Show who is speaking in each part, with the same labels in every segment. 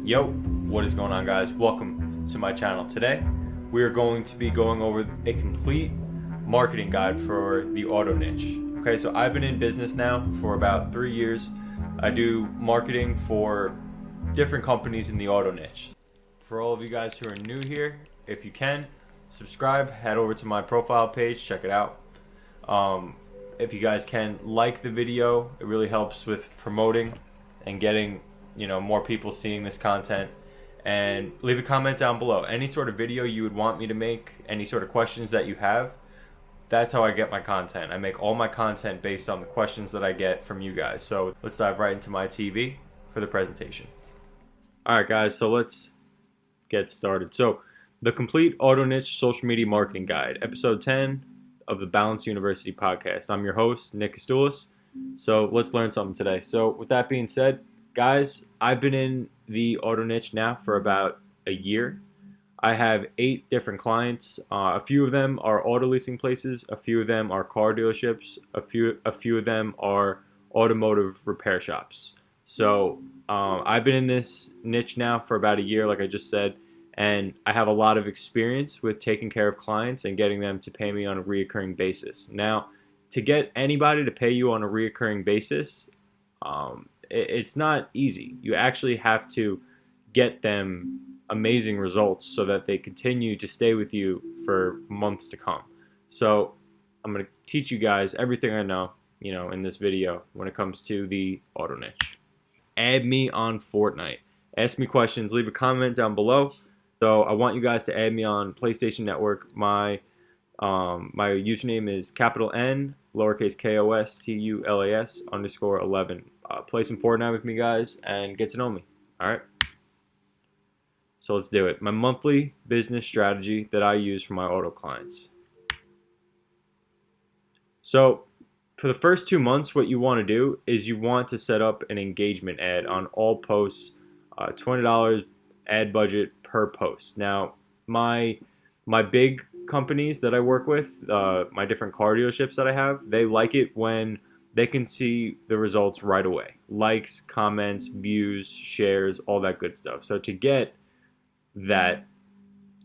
Speaker 1: Yo, what is going on, guys? Welcome to my channel. Today we are going to be going over a complete marketing guide for the auto niche. Okay, so I've been in business now for about 3 years. I do marketing for different companies in the auto niche. For all of you guys who are new here, if you can, subscribe, head over to my profile page, check it out. If you guys can like the video, it really helps with promoting and getting more people seeing this content. And leave a comment down below. Any sort of video you would want me to make, any sort of questions that you have, that's how I get my content. I make all my content based on the questions that I get from you guys. So let's dive right into my TV for the presentation. Alright guys, so let's get started. So the complete auto niche social media marketing guide, episode 10 of the Balance University podcast. I'm your host, Nick Kostulas. So let's learn something today. So with that being said, guys, I've been in the auto niche now for about a year. I have 8 different clients. A few of them are auto leasing places. A few of them are car dealerships. A few of them are automotive repair shops. So I've been in this niche now for about a year, like I just said, and I have a lot of experience with taking care of clients and getting them to pay me on a reoccurring basis. Now, to get anybody to pay you on a reoccurring basis, it's not easy. You actually have to get them amazing results so that they continue to stay with you for months to come. So I'm going to teach you guys everything I know, in this video when it comes to the auto niche. Add me on Fortnite. Ask me questions. Leave a comment down below. So I want you guys to add me on PlayStation Network. My username is capital N, lowercase KOSTULAS _11. Play some Fortnite with me, guys, and get to know me. All right. So let's do it. My monthly business strategy that I use for my auto clients. So for the first 2 months, what you want to do is you want to set up an engagement ad on all posts, $20 ad budget per post. Now, my big companies that I work with, my different car dealerships that I have, they like it when they can see the results right away. Likes, comments, views, shares, all that good stuff. So to get that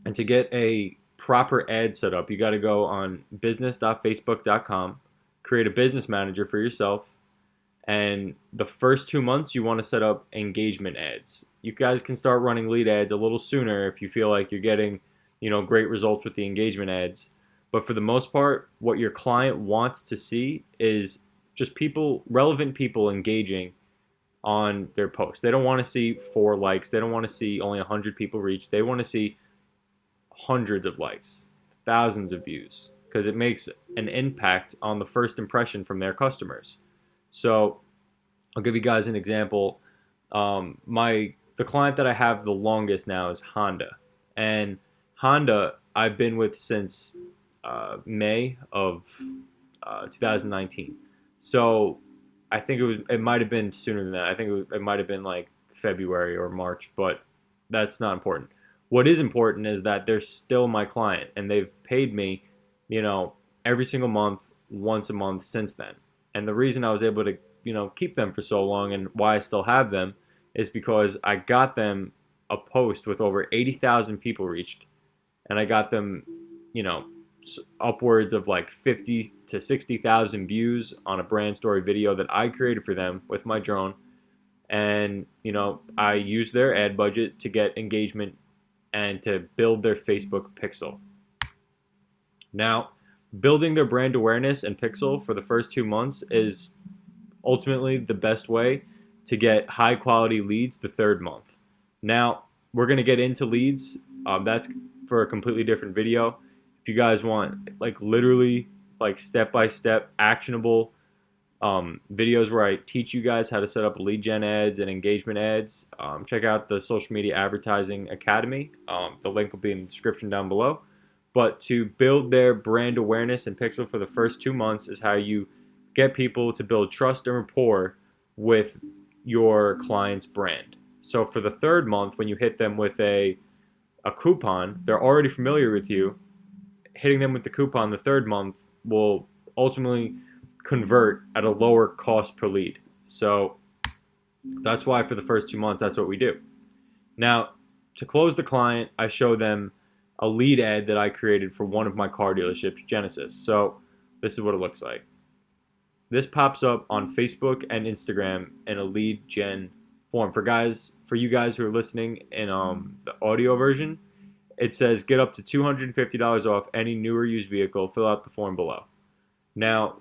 Speaker 1: and to get a proper ad set up, you got to go on business.facebook.com, create a business manager for yourself, and the first 2 months you want to set up engagement ads. You guys can start running lead ads a little sooner if you feel like you're getting great results with the engagement ads. But for the most part, what your client wants to see is just relevant people engaging on their post. They don't want to see 4 likes. They don't want to see only 100 people reach. They want to see hundreds of likes, thousands of views, because it makes an impact on the first impression from their customers. So I'll give you guys an example. The client that I have the longest now is Honda. And Honda I've been with since May of 2019. So I think it might have been sooner than that. I think it might have been like February or March, but that's not important. What is important is that they're still my client, and they've paid me, every single month, once a month since then. And the reason I was able to, keep them for so long and why I still have them is because I got them a post with over 80,000 people reached, and I got them, upwards of like 50 to 60,000 views on a brand story video that I created for them with my drone. And, I used their ad budget to get engagement and to build their Facebook pixel. Now, building their brand awareness and pixel for the first 2 months is ultimately the best way to get high quality leads the 3rd month. Now, we're going to get into leads. That's for a completely different video. If you guys want literally step-by-step actionable videos where I teach you guys how to set up lead gen ads and engagement ads, check out the Social Media Advertising Academy. The link will be in the description down below. But to build their brand awareness and pixel for the first 2 months is how you get people to build trust and rapport with your client's brand. So for the 3rd month, when you hit them with a coupon, they're already familiar with you. Hitting them with the coupon the 3rd month will ultimately convert at a lower cost per lead. So that's why for the first 2 months, that's what we do. Now, to close the client, I show them a lead ad that I created for one of my car dealerships, Genesis. So this is what it looks like. This pops up on Facebook and Instagram in a lead gen form. For you guys who are listening in the audio version, it says get up to $250 off any new or used vehicle. Fill out the form below. Now,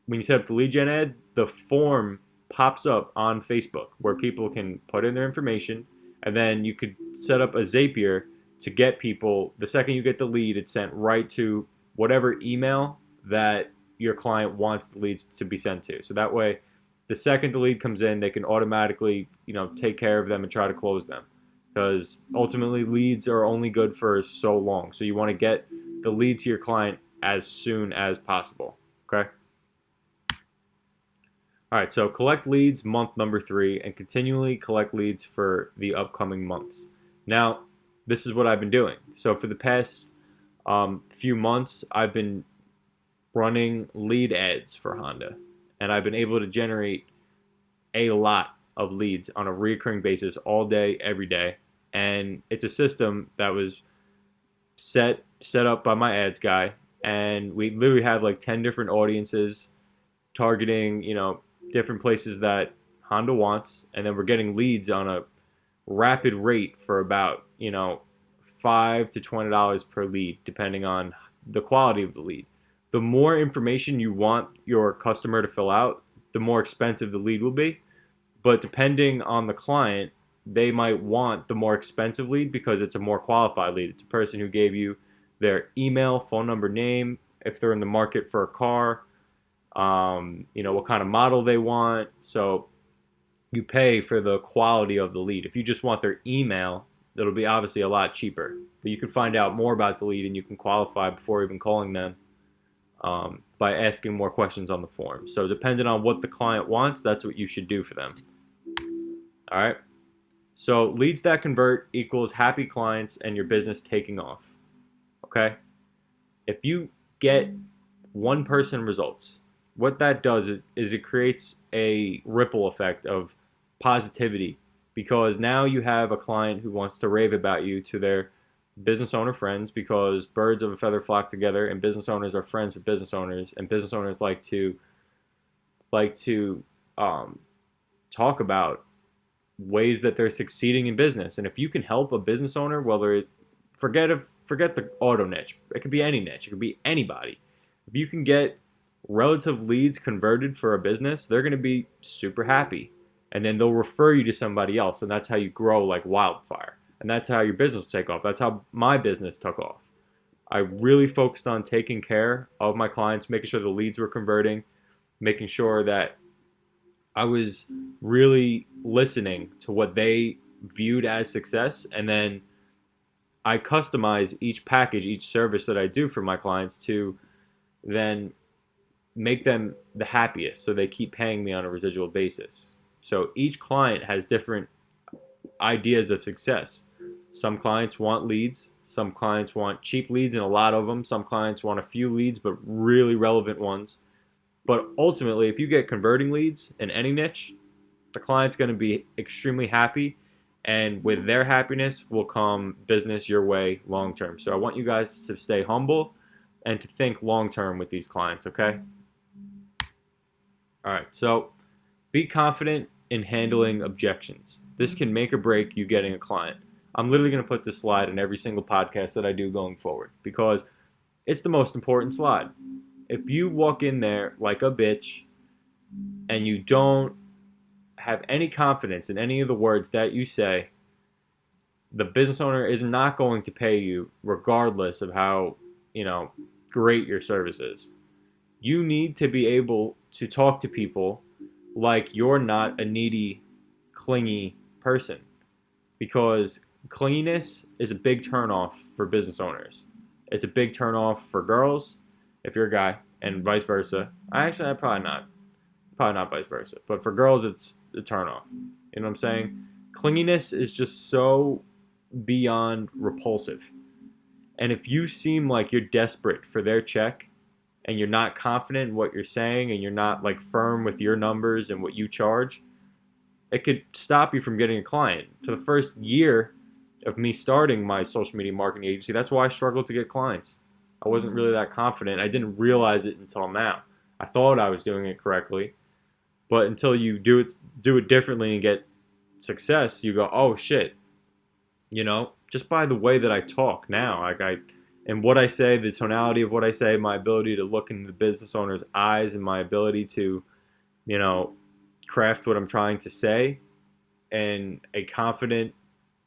Speaker 1: when you set up the lead gen ad, the form pops up on Facebook where people can put in their information, and then you could set up a Zapier to get people, the second you get the lead, it's sent right to whatever email that your client wants the leads to be sent to. So that way, the second the lead comes in, they can automatically, take care of them and try to close them. Because ultimately, leads are only good for so long. So you want to get the lead to your client as soon as possible. Okay? All right, so collect leads month number 3 and continually collect leads for the upcoming months. Now, this is what I've been doing. So for the past few months, I've been running lead ads for Honda, and I've been able to generate a lot of leads on a recurring basis all day, every day. And it's a system that was set up by my ads guy, and we literally have like 10 different audiences targeting, different places that Honda wants, and then we're getting leads on a rapid rate for about, $5 to $20 per lead, depending on the quality of the lead. The more information you want your customer to fill out, the more expensive the lead will be. But depending on the client, they might want the more expensive lead because it's a more qualified lead. It's a person who gave you their email, phone number, name, if they're in the market for a car, what kind of model they want. So you pay for the quality of the lead. If you just want their email, it'll be obviously a lot cheaper. But you can find out more about the lead and you can qualify before even calling them by asking more questions on the form. So depending on what the client wants, that's what you should do for them. All right. So leads that convert equals happy clients and your business taking off. Okay. If you get one person results, what that does is it creates a ripple effect of positivity, because now you have a client who wants to rave about you to their business owner friends, because birds of a feather flock together, and business owners are friends with business owners, and business owners like to talk about ways that they're succeeding in business. And if you can help a business owner, forget the auto niche, it could be any niche, it could be anybody. If you can get relative leads converted for a business, they're going to be super happy, and then they'll refer you to somebody else, and that's how you grow like wildfire. And that's how your business will take off. That's how my business took off. I really focused on taking care of my clients, making sure the leads were converting, making sure that I was really listening to what they viewed as success. And then I customize each package, each service that I do for my clients to then make them the happiest, so they keep paying me on a residual basis. So each client has different ideas of success. Some clients want leads, some clients want cheap leads and a lot of them, some clients want a few leads but really relevant ones. But ultimately, if you get converting leads in any niche, the client's going to be extremely happy, and with their happiness will come business your way long term. So I want you guys to stay humble and to think long term with these clients, okay? All right, so be confident in handling objections. This can make or break you getting a client. I'm literally going to put this slide in every single podcast that I do going forward, because it's the most important slide. If you walk in there like a bitch and you don't have any confidence in any of the words that you say, the business owner is not going to pay you regardless of how, great your service is. You need to be able to talk to people like you're not a needy, clingy person, because clinginess is a big turnoff for business owners. It's a big turnoff for girls if you're a guy, and vice versa. Probably not vice versa, but for girls it's a turnoff. You know what I'm saying? Clinginess is just so beyond repulsive. And if you seem like you're desperate for their check, and you're not confident in what you're saying, and you're not like firm with your numbers and what you charge, it could stop you from getting a client. For the first year, of me starting my social media marketing agency. That's why I struggled to get clients. I wasn't really that confident. I didn't realize it until now. I thought I was doing it correctly, but until you do it differently and get success, you go, oh shit, just by the way that I talk now, and what I say, the tonality of what I say, my ability to look in the business owner's eyes, and my ability to, craft what I'm trying to say in a confident,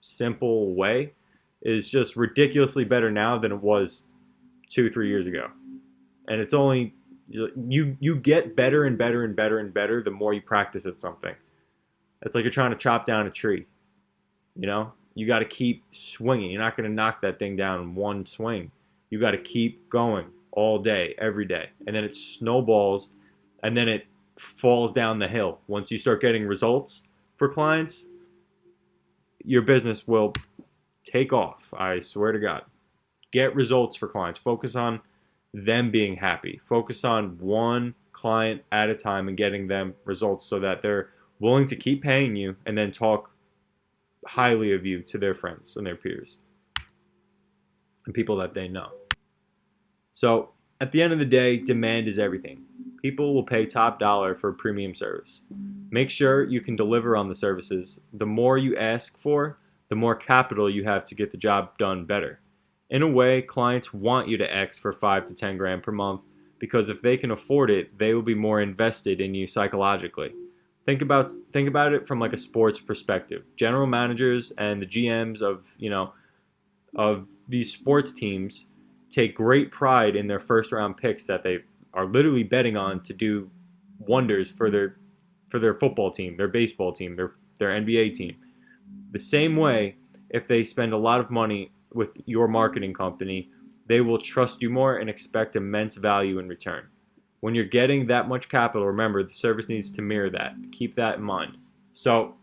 Speaker 1: simple way is just ridiculously better now than it was 2-3 years ago. And it's only you get better and better and better and better the more you practice at something. It's like you're trying to chop down a tree. You got to keep swinging. You're not going to knock that thing down in one swing. You got to keep going all day, every day. And then it snowballs, and then it falls down the hill. Once you start getting results for clients, your business will take off. I swear to God. Get results for clients. Focus on them being happy. Focus on one client at a time and getting them results so that they're willing to keep paying you and then talk highly of you to their friends and their peers and people that they know. So at the end of the day, demand is everything. People will pay top dollar for a premium service. Make sure you can deliver on the services. The more you ask for, the more capital you have to get the job done better. In a way, clients want you to X for 5 to 10 grand per month because if they can afford it, they will be more invested in you psychologically. Think about it from like a sports perspective. General managers and the GMs of these sports teams take great pride in their first round picks that they are literally betting on to do wonders for their football team, their baseball team, their NBA team. The same way, if they spend a lot of money with your marketing company, they will trust you more and expect immense value in return. When you're getting that much capital, remember, the service needs to mirror that. Keep that in mind. So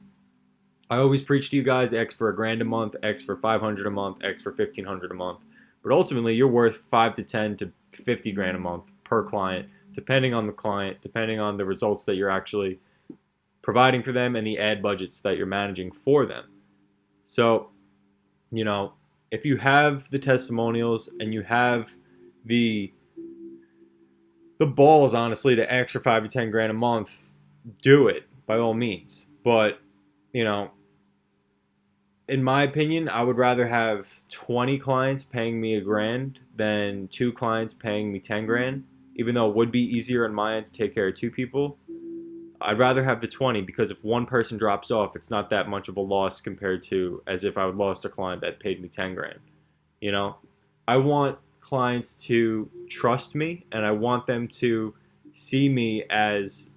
Speaker 1: I always preach to you guys, X for $1,000 a month, X for $500 a month, X for $1,500 a month. But ultimately, you're worth 5 to 10 to 50 grand a month per client, depending on the client, depending on the results that you're actually providing for them and the ad budgets that you're managing for them. So, if you have the testimonials and you have the balls, honestly, to X for 5 to 10 grand a month, do it by all means. But, in my opinion, I would rather have 20 clients paying me $1,000 than 2 clients paying me 10 grand. Even though it would be easier on my end to take care of 2 people, I'd rather have the 20 because if one person drops off, it's not that much of a loss compared to as if I would lost a client that paid me 10 grand. I want clients to trust me and I want them to see me as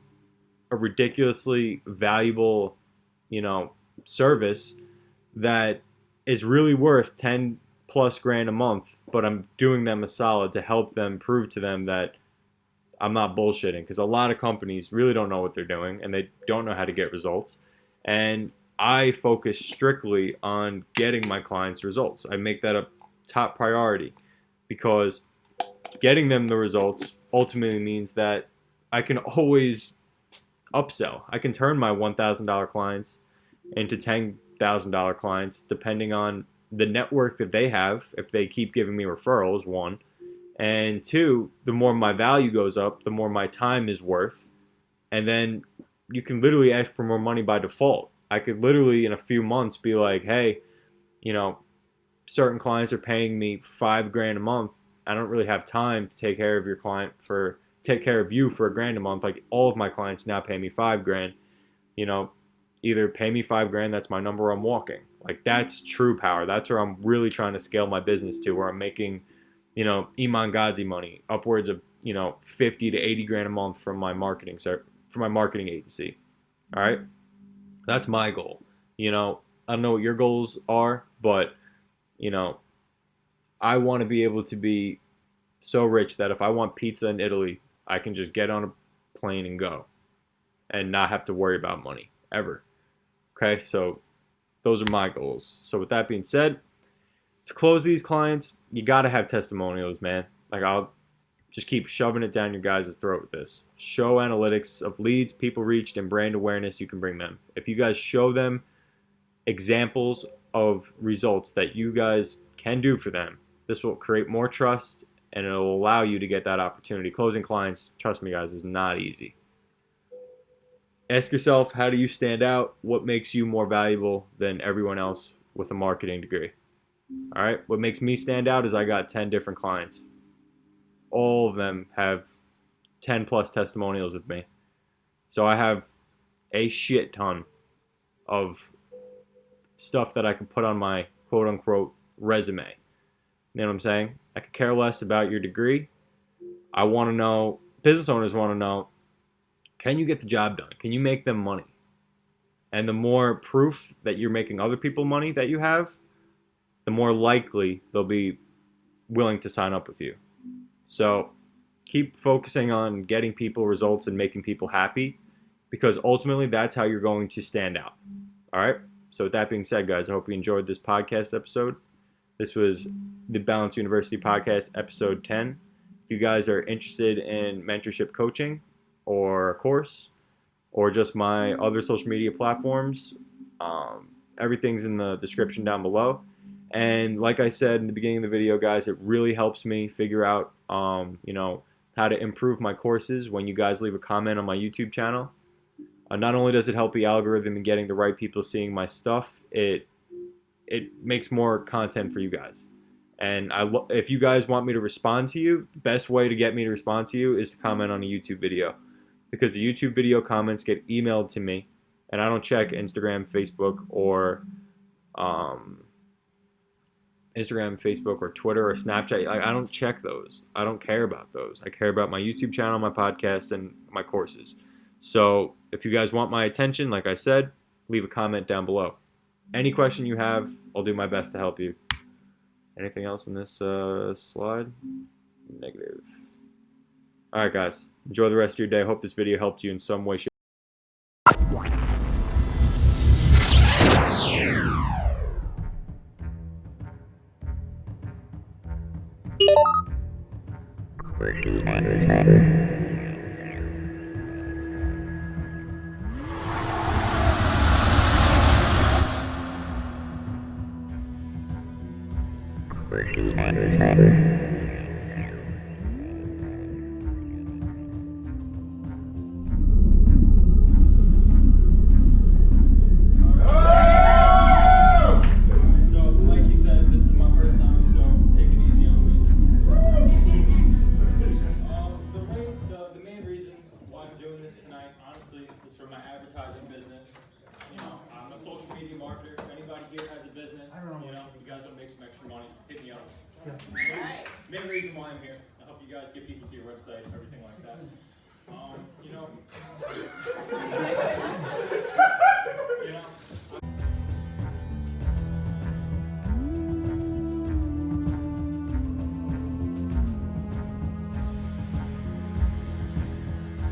Speaker 1: a ridiculously valuable, service that is really worth 10 plus grand a month, but I'm doing them a solid to help them prove to them that I'm not bullshitting, because a lot of companies really don't know what they're doing and they don't know how to get results. And I focus strictly on getting my clients results. I make that a top priority because getting them the results ultimately means that I can always upsell. I can turn my $1,000 clients into $10,000 clients depending on the network that they have. If they keep giving me referrals, 1. And 2, the more my value goes up, the more my time is worth. And then you can literally ask for more money by default. I could literally in a few months be like, hey, certain clients are paying me 5 grand a month. I don't really have time to take care of you for $1,000 a month. Like all of my clients now pay me 5 grand. Either pay me 5 grand, that's my number, I'm walking. Like that's true power. That's where I'm really trying to scale my business to, where I'm making, Iman Gadzhi money, upwards of, 50 to 80 grand a month from my marketing agency. All right. That's my goal. I don't know what your goals are, but, I want to be able to be so rich that if I want pizza in Italy, I can just get on a plane and go and not have to worry about money ever. Okay. So those are my goals. So with that being said, to close these clients, you got to have testimonials, man. Like I'll just keep shoving it down your guys' throat with this. Show analytics of leads, people reached, and brand awareness you can bring them. If you guys show them examples of results that you guys can do for them. This will create more trust, and it'll allow you to get that opportunity. Closing clients, trust me guys, is not easy. Ask yourself, how do you stand out? What makes you more valuable than everyone else with a marketing degree? All right, what makes me stand out is I got 10 different clients. All of them have 10 plus testimonials with me. So I have a shit ton of stuff that I can put on my quote unquote resume. You know what I'm saying? I could care less about your degree. I want to know, business owners want to know, can you get the job done? Can you make them money? And the more proof that you're making other people money that you have, the more likely they'll be willing to sign up with you. So keep focusing on getting people results and making people happy, because ultimately that's how you're going to stand out. All right? So with that being said, guys, I hope you enjoyed this podcast episode. This was the Balance University Podcast, episode 10. If you guys are interested in mentorship coaching or a course or just my other social media platforms, everything's in the description down below. And like I said in the beginning of the video, guys, it really helps me figure out, how to improve my courses when you guys leave a comment on my YouTube channel. Not only does it help the algorithm in getting the right people seeing my stuff, it makes more content for you guys. And if you guys want me to respond to you, the best way to get me to respond to you is to comment on a YouTube video, because the YouTube video comments get emailed to me, and I don't check Instagram, Facebook, or Twitter or Snapchat. I don't check those. I don't care about those. I care about my YouTube channel, my podcast, and my courses. So if you guys want my attention, like I said, leave a comment down below. Any question you have, I'll do my best to help you. Anything else in this slide? Negative. All right, guys. Enjoy the rest of your day. I hope this video helped you in some way, shape, marketer. If anybody here has a business, you guys want to make some extra money, hit me up. Yeah. Main reason why I'm here. I help you guys get people to your website, everything like that.